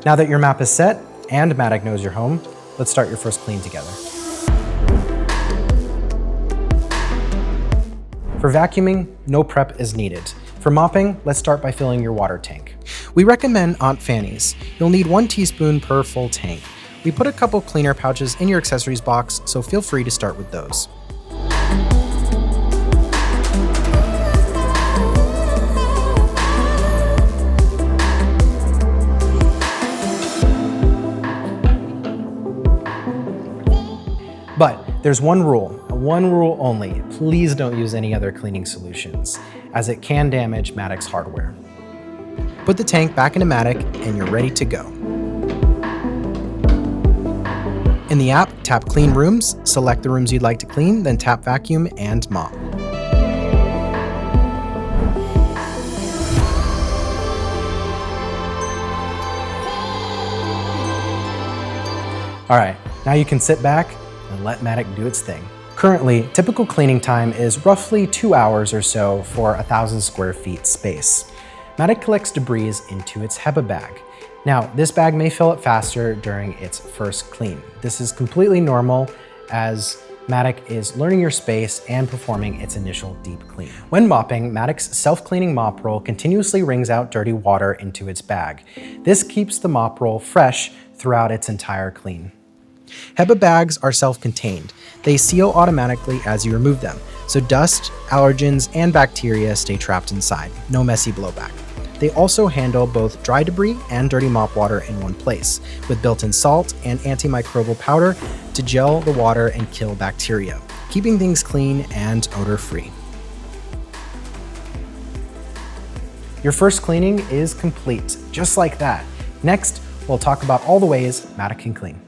Now that your map is set and Matic knows your home, let's start your first clean together. For vacuuming, no prep is needed. For mopping, let's start by filling your water tank. We recommend Aunt Fanny's. You'll need 1 teaspoon per full tank. We put a couple cleaner pouches in your accessories box, so feel free to start with those. But there's one rule only. Please don't use any other cleaning solutions, as it can damage Matic's hardware. Put the tank back into Matic and you're ready to go. In the app, tap Clean Rooms, select the rooms you'd like to clean, then tap Vacuum and Mop. All right, now you can sit back and let Matic do its thing. Currently, typical cleaning time is roughly 2 hours or so for 1,000 square feet space. Matic collects debris into its HEPA bag. Now, this bag may fill up faster during its first clean. This is completely normal as Matic is learning your space and performing its initial deep clean. When mopping, Matic's self-cleaning mop roll continuously wrings out dirty water into its bag. This keeps the mop roll fresh throughout its entire clean. HEPA bags are self-contained. They seal automatically as you remove them, so dust, allergens, and bacteria stay trapped inside. No messy blowback. They also handle both dry debris and dirty mop water in one place, with built-in salt and antimicrobial powder to gel the water and kill bacteria, keeping things clean and odor-free. Your first cleaning is complete, just like that. Next, we'll talk about all the ways Matic can clean.